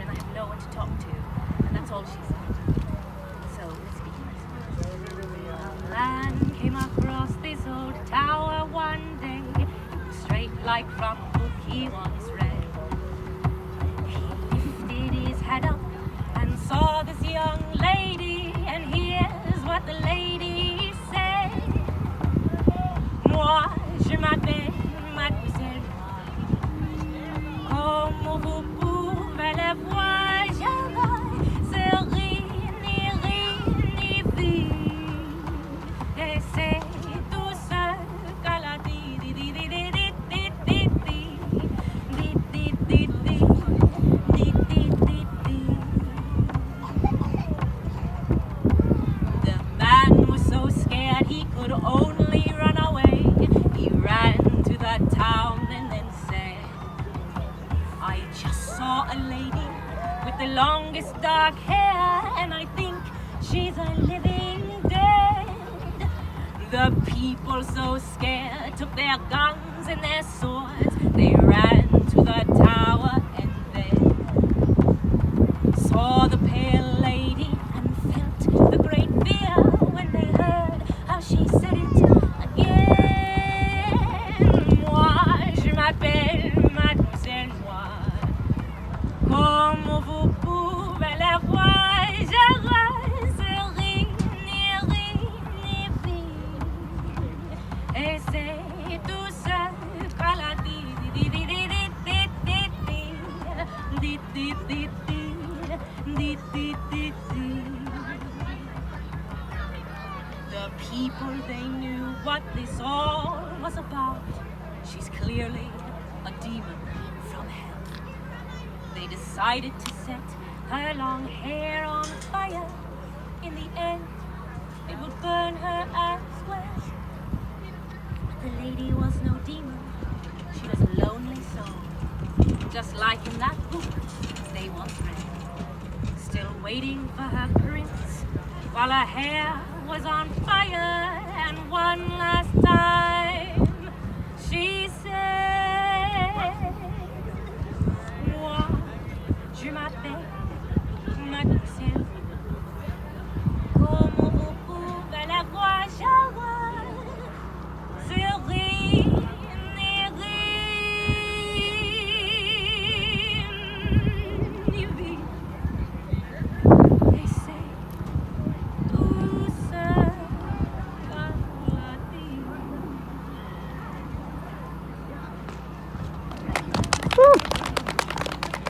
and I have no one to talk to. And that's all she said. So let's begin. A man came across this old tower one day, straight like from a book he once read. He lifted his head up and saw this young lady, and here's what the lady said. Moi, je m'appelle Mademoiselle Noire. Comme vous pouvez le voir, je c'est rien ni vie. Et c'est tout ce qu'elle a dit. The man was so scared he could only run away. He ran to the town and then said, I just saw a lady with the longest dark hair, and I think she's a living dead. The people, so scared, took their guns and their swords. They ran to the tower and then saw the pale lady and felt the great fear when they heard how she said it again. Moi, je m'appelle Mademoiselle Noire. Comme vous pouvez le voir, je reste rien ni vie. Et c'est tout ça qu'elle a dit. The people, they knew what this all was about. She's clearly a demon from hell. They decided to set her long hair on fire. In the end, it would burn her as well. The lady was no demon. She was a lonely soul, just like in that book they once read. Still waiting for her prince while her hair was on fire. And one last time she said, Moi, je m'appelle Mademoiselle. Como